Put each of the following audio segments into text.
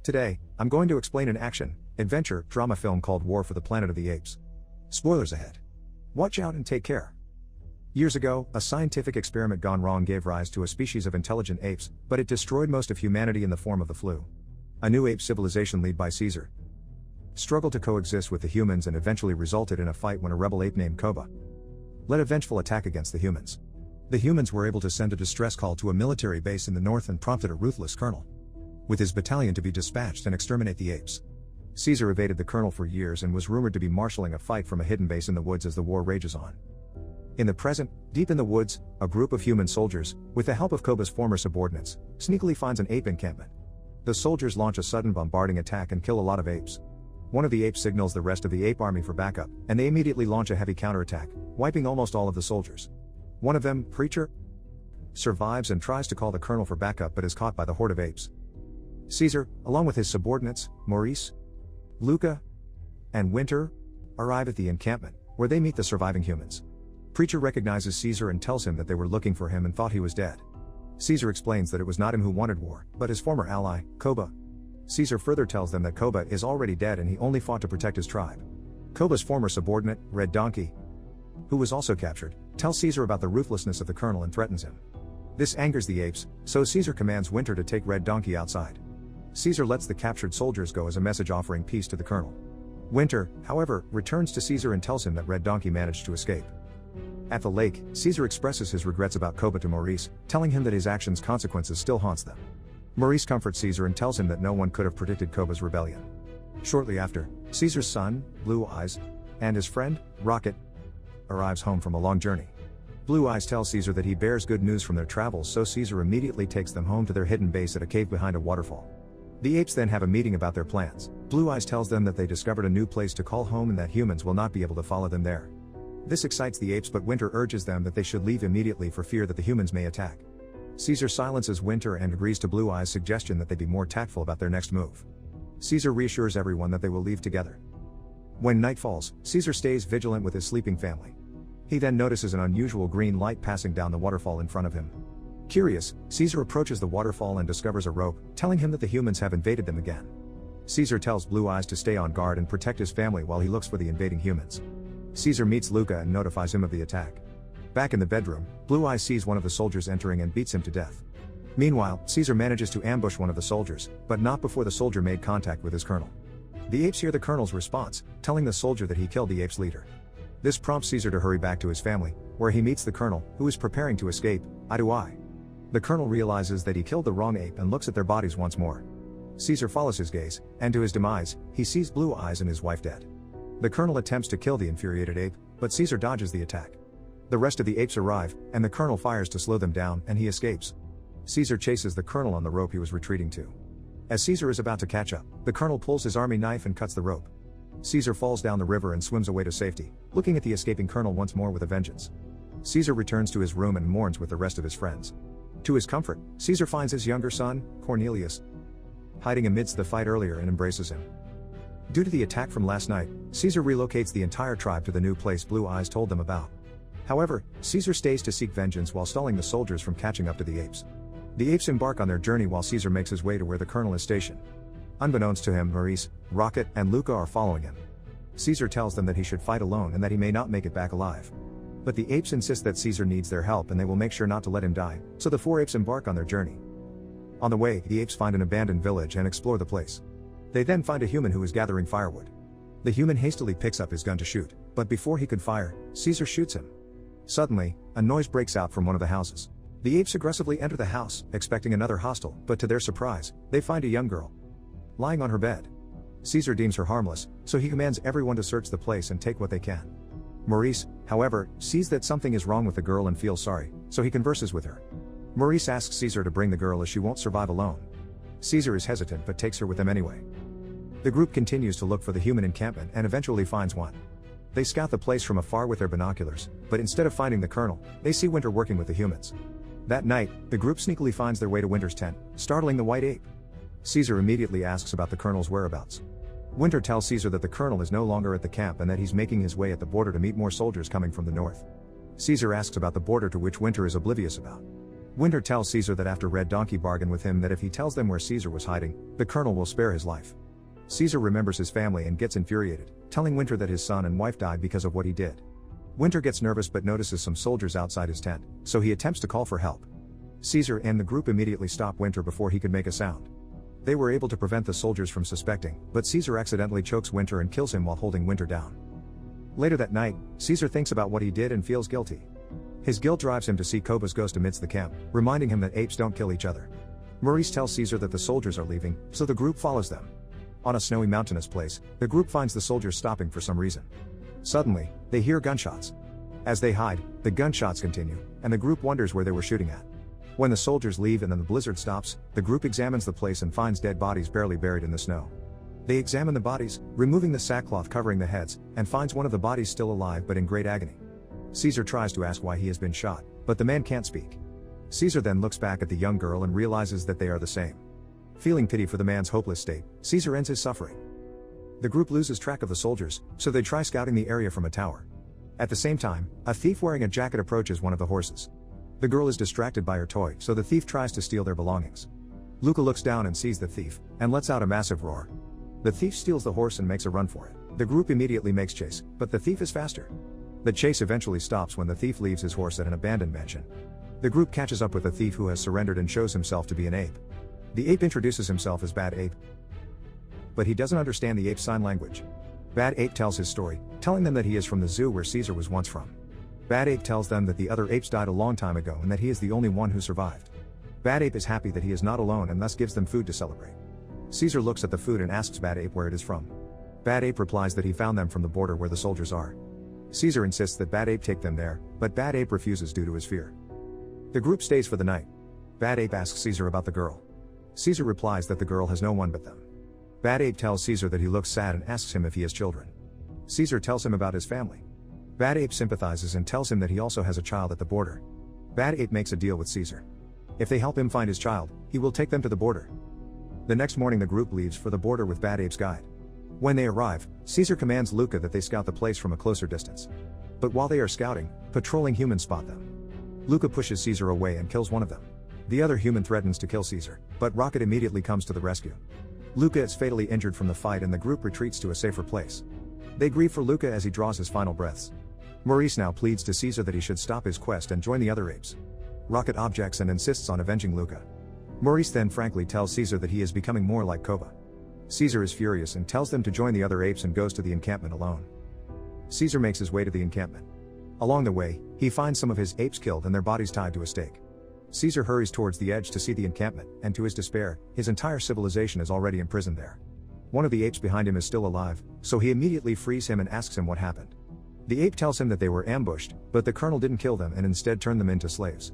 Today, I'm going to explain an action-adventure drama film called War for the Planet of the Apes. Spoilers ahead. Watch out and take care. Years ago, a scientific experiment gone wrong gave rise to a species of intelligent apes, but it destroyed most of humanity in the form of the flu. A new ape civilization led by Caesar struggled to coexist with the humans and eventually resulted in a fight when a rebel ape named Koba led a vengeful attack against the humans. The humans were able to send a distress call to a military base in the north and prompted a ruthless colonel with his battalion to be dispatched and exterminate the apes. Caesar evaded the colonel for years and was rumored to be marshalling a fight from a hidden base in the woods as the war rages on. In the present, deep in the woods, a group of human soldiers, with the help of Koba's former subordinates, sneakily finds an ape encampment. The soldiers launch a sudden bombarding attack and kill a lot of apes. One of the apes signals the rest of the ape army for backup, and they immediately launch a heavy counterattack, wiping almost all of the soldiers. One of them, Preacher, survives and tries to call the colonel for backup but is caught by the horde of apes. Caesar, along with his subordinates, Maurice, Luca, and Winter, arrive at the encampment, where they meet the surviving humans. Preacher recognizes Caesar and tells him that they were looking for him and thought he was dead. Caesar explains that it was not him who wanted war, but his former ally, Koba. Caesar further tells them that Koba is already dead and he only fought to protect his tribe. Koba's former subordinate, Red Donkey, who was also captured, tells Caesar about the ruthlessness of the colonel and threatens him. This angers the apes, so Caesar commands Winter to take Red Donkey outside. Caesar lets the captured soldiers go as a message offering peace to the colonel. Winter, however, returns to Caesar and tells him that Red Donkey managed to escape. At the lake, Caesar expresses his regrets about Koba to Maurice, telling him that his actions' consequences still haunts them. Maurice comforts Caesar and tells him that no one could have predicted Koba's rebellion. Shortly after, Caesar's son, Blue Eyes, and his friend, Rocket, arrives home from a long journey. Blue Eyes tells Caesar that he bears good news from their travels, so Caesar immediately takes them home to their hidden base at a cave behind a waterfall. The apes then have a meeting about their plans. Blue Eyes tells them that they discovered a new place to call home and that humans will not be able to follow them there. This excites the apes, but Winter urges them that they should leave immediately for fear that the humans may attack. Caesar silences Winter and agrees to Blue Eyes' suggestion that they be more tactful about their next move. Caesar reassures everyone that they will leave together. When night falls, Caesar stays vigilant with his sleeping family. He then notices an unusual green light passing down the waterfall in front of him. Curious, Caesar approaches the waterfall and discovers a rope, telling him that the humans have invaded them again. Caesar tells Blue Eyes to stay on guard and protect his family while he looks for the invading humans. Caesar meets Luca and notifies him of the attack. Back in the bedroom, Blue Eyes sees one of the soldiers entering and beats him to death. Meanwhile, Caesar manages to ambush one of the soldiers, but not before the soldier made contact with his colonel. The apes hear the colonel's response, telling the soldier that he killed the apes' leader. This prompts Caesar to hurry back to his family, where he meets the colonel, who is preparing to escape, eye to eye. The colonel realizes that he killed the wrong ape and looks at their bodies once more. Caesar follows his gaze, and to his demise, he sees Blue Eyes and his wife dead. The colonel attempts to kill the infuriated ape, but Caesar dodges the attack. The rest of the apes arrive, and the colonel fires to slow them down, and he escapes. Caesar chases the colonel on the rope he was retreating to. As Caesar is about to catch up, the colonel pulls his army knife and cuts the rope. Caesar falls down the river and swims away to safety, looking at the escaping colonel once more with a vengeance. Caesar returns to his room and mourns with the rest of his friends. To his comfort, Caesar finds his younger son, Cornelius, hiding amidst the fight earlier and embraces him. Due to the attack from last night, Caesar relocates the entire tribe to the new place Blue Eyes told them about. However, Caesar stays to seek vengeance while stalling the soldiers from catching up to the apes. The apes embark on their journey while Caesar makes his way to where the colonel is stationed. Unbeknownst to him, Maurice, Rocket, and Luca are following him. Caesar tells them that he should fight alone and that he may not make it back alive. But the apes insist that Caesar needs their help and they will make sure not to let him die, so the four apes embark on their journey. On the way, the apes find an abandoned village and explore the place. They then find a human who is gathering firewood. The human hastily picks up his gun to shoot, but before he could fire, Caesar shoots him. Suddenly, a noise breaks out from one of the houses. The apes aggressively enter the house, expecting another hostile, but to their surprise, they find a young girl lying on her bed. Caesar deems her harmless, so he commands everyone to search the place and take what they can. Maurice, however, sees that something is wrong with the girl and feels sorry, so he converses with her. Maurice asks Caesar to bring the girl as she won't survive alone. Caesar is hesitant but takes her with him anyway. The group continues to look for the human encampment and eventually finds one. They scout the place from afar with their binoculars, but instead of finding the colonel, they see Winter working with the humans. That night, the group sneakily finds their way to Winter's tent, startling the white ape. Caesar immediately asks about the colonel's whereabouts. Winter tells Caesar that the colonel is no longer at the camp and that he's making his way at the border to meet more soldiers coming from the north. Caesar asks about the border, to which Winter is oblivious about. Winter tells Caesar that after Red Donkey bargained with him that if he tells them where Caesar was hiding, the colonel will spare his life. Caesar remembers his family and gets infuriated, telling Winter that his son and wife died because of what he did. Winter gets nervous but notices some soldiers outside his tent, so he attempts to call for help. Caesar and the group immediately stop Winter before he could make a sound. They were able to prevent the soldiers from suspecting, but Caesar accidentally chokes Winter and kills him while holding Winter down. Later that night, Caesar thinks about what he did and feels guilty. His guilt drives him to see Koba's ghost amidst the camp, reminding him that apes don't kill each other. Maurice tells Caesar that the soldiers are leaving, so the group follows them. On a snowy mountainous place, the group finds the soldiers stopping for some reason. Suddenly, they hear gunshots. As they hide, the gunshots continue, and the group wonders where they were shooting at. When the soldiers leave and then the blizzard stops, the group examines the place and finds dead bodies barely buried in the snow. They examine the bodies, removing the sackcloth covering the heads, and finds one of the bodies still alive but in great agony. Caesar tries to ask why he has been shot, but the man can't speak. Caesar then looks back at the young girl and realizes that they are the same. Feeling pity for the man's hopeless state, Caesar ends his suffering. The group loses track of the soldiers, so they try scouting the area from a tower. At the same time, a thief wearing a jacket approaches one of the horses. The girl is distracted by her toy, so the thief tries to steal their belongings. Luca looks down and sees the thief, and lets out a massive roar. The thief steals the horse and makes a run for it. The group immediately makes chase, but the thief is faster. The chase eventually stops when the thief leaves his horse at an abandoned mansion. The group catches up with the thief who has surrendered and shows himself to be an ape. The ape introduces himself as Bad Ape, but he doesn't understand the ape's sign language. Bad Ape tells his story, telling them that he is from the zoo where Caesar was once from. Bad Ape tells them that the other apes died a long time ago and that he is the only one who survived. Bad Ape is happy that he is not alone and thus gives them food to celebrate. Caesar looks at the food and asks Bad Ape where it is from. Bad Ape replies that he found them from the border where the soldiers are. Caesar insists that Bad Ape take them there, but Bad Ape refuses due to his fear. The group stays for the night. Bad Ape asks Caesar about the girl. Caesar replies that the girl has no one but them. Bad Ape tells Caesar that he looks sad and asks him if he has children. Caesar tells him about his family. Bad Ape sympathizes and tells him that he also has a child at the border. Bad Ape makes a deal with Caesar. If they help him find his child, he will take them to the border. The next morning the group leaves for the border with Bad Ape's guide. When they arrive, Caesar commands Luca that they scout the place from a closer distance. But while they are scouting, patrolling humans spot them. Luca pushes Caesar away and kills one of them. The other human threatens to kill Caesar, but Rocket immediately comes to the rescue. Luca is fatally injured from the fight and the group retreats to a safer place. They grieve for Luca as he draws his final breaths. Maurice now pleads to Caesar that he should stop his quest and join the other apes. Rocket objects and insists on avenging Luca. Maurice then frankly tells Caesar that he is becoming more like Koba. Caesar is furious and tells them to join the other apes and goes to the encampment alone. Caesar makes his way to the encampment. Along the way, he finds some of his apes killed and their bodies tied to a stake. Caesar hurries towards the edge to see the encampment, and to his despair, his entire civilization is already imprisoned there. One of the apes behind him is still alive, so he immediately frees him and asks him what happened. The ape tells him that they were ambushed, but the colonel didn't kill them and instead turned them into slaves.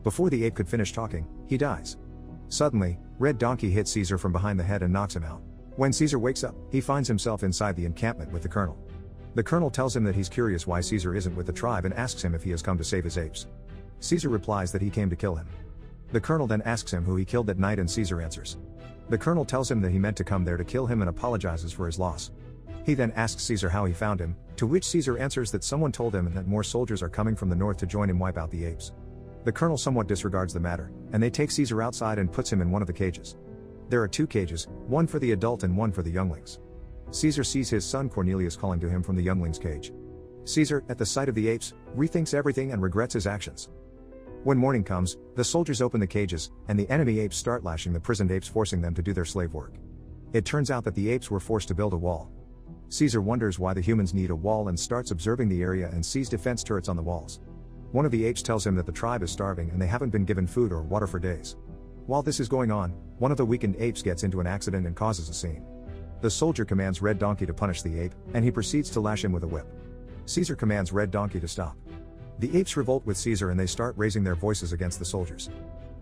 Before the ape could finish talking, he dies. Suddenly, Red Donkey hits Caesar from behind the head and knocks him out. When Caesar wakes up, he finds himself inside the encampment with the colonel. The colonel tells him that he's curious why Caesar isn't with the tribe and asks him if he has come to save his apes. Caesar replies that he came to kill him. The colonel then asks him who he killed that night and Caesar answers. The colonel tells him that he meant to come there to kill him and apologizes for his loss. He then asks Caesar how he found him, to which Caesar answers that someone told him and that more soldiers are coming from the north to join him wipe out the apes. The colonel somewhat disregards the matter, and they take Caesar outside and puts him in one of the cages. There are 2 cages, one for the adult and one for the younglings. Caesar sees his son Cornelius calling to him from the younglings' cage. Caesar, at the sight of the apes, rethinks everything and regrets his actions. When morning comes, the soldiers open the cages, and the enemy apes start lashing the prisoned apes, forcing them to do their slave work. It turns out that the apes were forced to build a wall. Caesar wonders why the humans need a wall and starts observing the area and sees defense turrets on the walls. One of the apes tells him that the tribe is starving and they haven't been given food or water for days. While this is going on, one of the weakened apes gets into an accident and causes a scene. The soldier commands Red Donkey to punish the ape, and he proceeds to lash him with a whip. Caesar commands Red Donkey to stop. The apes revolt with Caesar and they start raising their voices against the soldiers.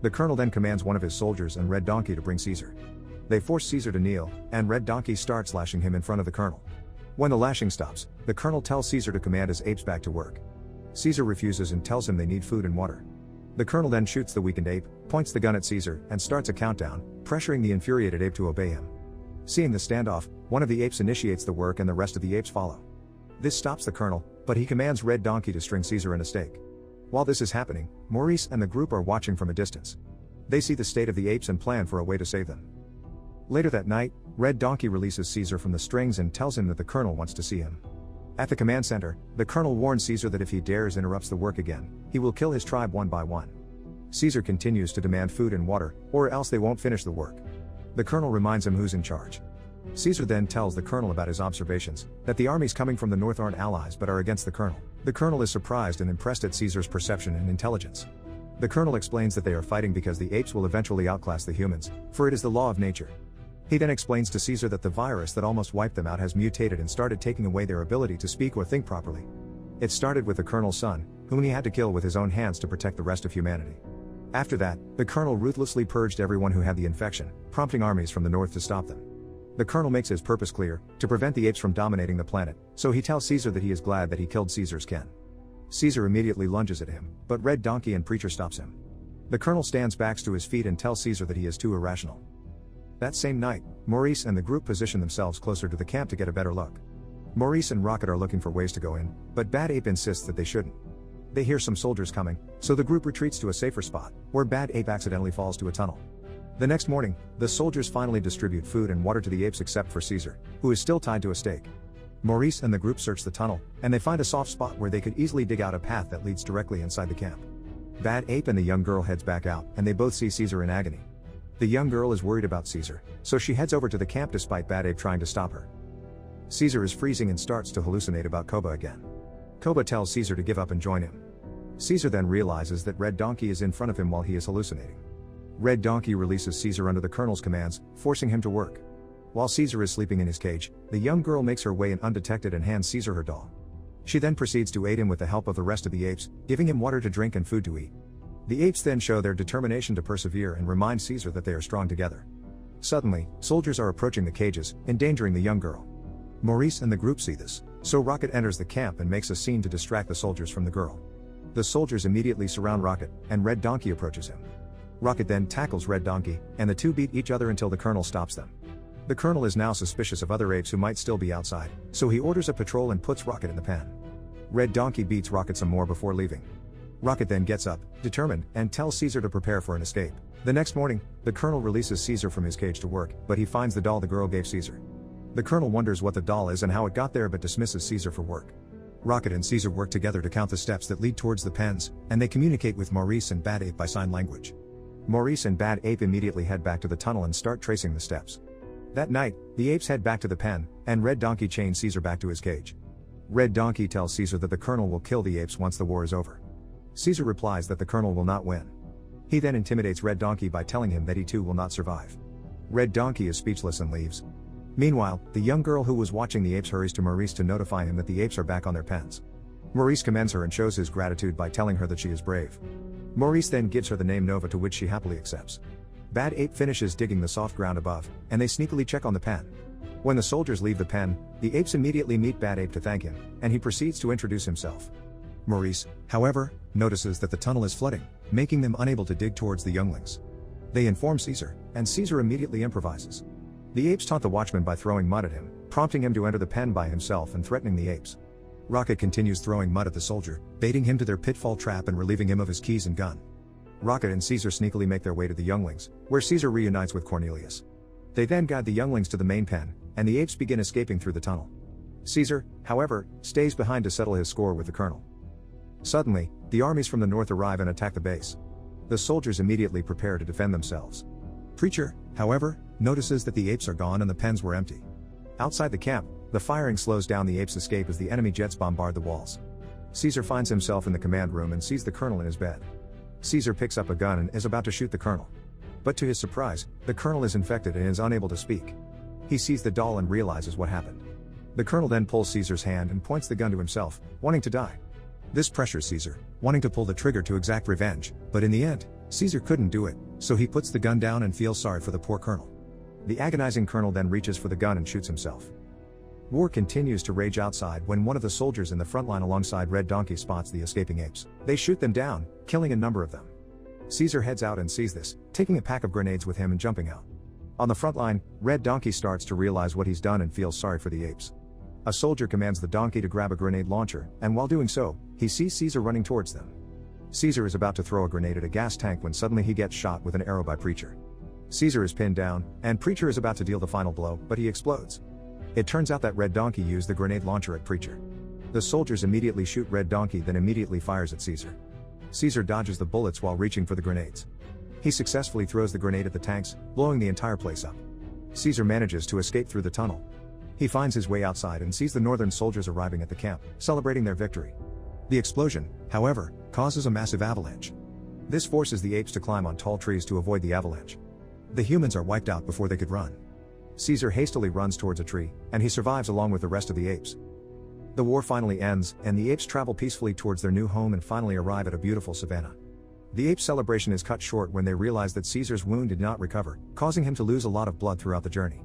The colonel then commands one of his soldiers and Red Donkey to bring Caesar. They force Caesar to kneel, and Red Donkey starts lashing him in front of the colonel. When the lashing stops, the colonel tells Caesar to command his apes back to work. Caesar refuses and tells him they need food and water. The colonel then shoots the weakened ape, points the gun at Caesar, and starts a countdown, pressuring the infuriated ape to obey him. Seeing the standoff, one of the apes initiates the work and the rest of the apes follow. This stops the colonel, but he commands Red Donkey to string Caesar in a stake. While this is happening, Maurice and the group are watching from a distance. They see the state of the apes and plan for a way to save them. Later that night, Red Donkey releases Caesar from the strings and tells him that the colonel wants to see him. At the command center, the colonel warns Caesar that if he dares interrupts the work again, he will kill his tribe one by one. Caesar continues to demand food and water, or else they won't finish the work. The colonel reminds him who's in charge. Caesar then tells the colonel about his observations, that the armies coming from the north aren't allies but are against the colonel. The colonel is surprised and impressed at Caesar's perception and intelligence. The colonel explains that they are fighting because the apes will eventually outclass the humans, for it is the law of nature. He then explains to Caesar that the virus that almost wiped them out has mutated and started taking away their ability to speak or think properly. It started with the colonel's son, whom he had to kill with his own hands to protect the rest of humanity. After that, the colonel ruthlessly purged everyone who had the infection, prompting armies from the north to stop them. The colonel makes his purpose clear, to prevent the apes from dominating the planet, so he tells Caesar that he is glad that he killed Caesar's kin. Caesar immediately lunges at him, but Red Donkey and Preacher stops him. The colonel stands back to his feet and tells Caesar that he is too irrational. That same night, Maurice and the group position themselves closer to the camp to get a better look. Maurice and Rocket are looking for ways to go in, but Bad Ape insists that they shouldn't. They hear some soldiers coming, so the group retreats to a safer spot, where Bad Ape accidentally falls to a tunnel. The next morning, the soldiers finally distribute food and water to the apes except for Caesar, who is still tied to a stake. Maurice and the group search the tunnel, and they find a soft spot where they could easily dig out a path that leads directly inside the camp. Bad Ape and the young girl heads back out, and they both see Caesar in agony. The young girl is worried about Caesar, so she heads over to the camp despite Bad Ape trying to stop her. Caesar is freezing and starts to hallucinate about Koba again. Koba tells Caesar to give up and join him. Caesar then realizes that Red Donkey is in front of him while he is hallucinating. Red Donkey releases Caesar under the colonel's commands, forcing him to work. While Caesar is sleeping in his cage, the young girl makes her way in undetected and hands Caesar her doll. She then proceeds to aid him with the help of the rest of the apes, giving him water to drink and food to eat. The apes then show their determination to persevere and remind Caesar that they are strong together. Suddenly, soldiers are approaching the cages, endangering the young girl. Maurice and the group see this, so Rocket enters the camp and makes a scene to distract the soldiers from the girl. The soldiers immediately surround Rocket, and Red Donkey approaches him. Rocket then tackles Red Donkey, and the two beat each other until the colonel stops them. The colonel is now suspicious of other apes who might still be outside, so he orders a patrol and puts Rocket in the pen. Red Donkey beats Rocket some more before leaving. Rocket then gets up, determined, and tells Caesar to prepare for an escape. The next morning, the colonel releases Caesar from his cage to work, but he finds the doll the girl gave Caesar. The colonel wonders what the doll is and how it got there but dismisses Caesar for work. Rocket and Caesar work together to count the steps that lead towards the pens, and they communicate with Maurice and Bad Ape by sign language. Maurice and Bad Ape immediately head back to the tunnel and start tracing the steps. That night, the apes head back to the pen, and Red Donkey chains Caesar back to his cage. Red Donkey tells Caesar that the colonel will kill the apes once the war is over. Caesar replies that the colonel will not win. He then intimidates Red Donkey by telling him that he too will not survive. Red Donkey is speechless and leaves. Meanwhile, the young girl who was watching the apes hurries to Maurice to notify him that the apes are back on their pens. Maurice commends her and shows his gratitude by telling her that she is brave. Maurice then gives her the name Nova, to which she happily accepts. Bad Ape finishes digging the soft ground above, and they sneakily check on the pen. When the soldiers leave the pen, the apes immediately meet Bad Ape to thank him, and he proceeds to introduce himself. Maurice, however, notices that the tunnel is flooding, making them unable to dig towards the younglings. They inform Caesar, and Caesar immediately improvises. The apes taunt the watchman by throwing mud at him, prompting him to enter the pen by himself and threatening the apes. Rocket continues throwing mud at the soldier, baiting him to their pitfall trap and relieving him of his keys and gun. Rocket and Caesar sneakily make their way to the younglings, where Caesar reunites with Cornelius. They then guide the younglings to the main pen, and the apes begin escaping through the tunnel. Caesar, however, stays behind to settle his score with the colonel. Suddenly, the armies from the north arrive and attack the base. The soldiers immediately prepare to defend themselves. Preacher, however, notices that the apes are gone and the pens were empty. Outside the camp, the firing slows down the apes' escape as the enemy jets bombard the walls. Caesar finds himself in the command room and sees the colonel in his bed. Caesar picks up a gun and is about to shoot the colonel. But to his surprise, the colonel is infected and is unable to speak. He sees the doll and realizes what happened. The colonel then pulls Caesar's hand and points the gun to himself, wanting to die. This pressures Caesar, wanting to pull the trigger to exact revenge, but in the end, Caesar couldn't do it, so he puts the gun down and feels sorry for the poor colonel. The agonizing colonel then reaches for the gun and shoots himself. War continues to rage outside when one of the soldiers in the front line alongside Red Donkey spots the escaping apes. They shoot them down, killing a number of them. Caesar heads out and sees this, taking a pack of grenades with him and jumping out. On the front line, Red Donkey starts to realize what he's done and feels sorry for the apes. A soldier commands the donkey to grab a grenade launcher, and while doing so, he sees Caesar running towards them. Caesar is about to throw a grenade at a gas tank when suddenly he gets shot with an arrow by Preacher. Caesar is pinned down, and Preacher is about to deal the final blow, but he explodes. It turns out that Red Donkey used the grenade launcher at Preacher. The soldiers immediately shoot Red Donkey, then immediately fires at Caesar. Caesar dodges the bullets while reaching for the grenades. He successfully throws the grenade at the tanks, blowing the entire place up. Caesar manages to escape through the tunnel. He finds his way outside and sees the northern soldiers arriving at the camp, celebrating their victory. The explosion, however, causes a massive avalanche. This forces the apes to climb on tall trees to avoid the avalanche. The humans are wiped out before they could run. Caesar hastily runs towards a tree, and he survives along with the rest of the apes. The war finally ends, and the apes travel peacefully towards their new home and finally arrive at a beautiful savanna. The ape celebration is cut short when they realize that Caesar's wound did not recover, causing him to lose a lot of blood throughout the journey.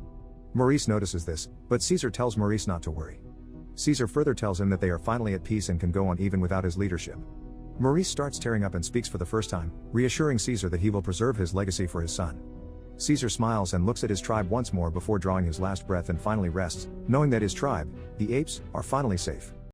Maurice notices this, but Caesar tells Maurice not to worry. Caesar further tells him that they are finally at peace and can go on even without his leadership. Maurice starts tearing up and speaks for the first time, reassuring Caesar that he will preserve his legacy for his son. Caesar smiles and looks at his tribe once more before drawing his last breath and finally rests, knowing that his tribe, the apes, are finally safe.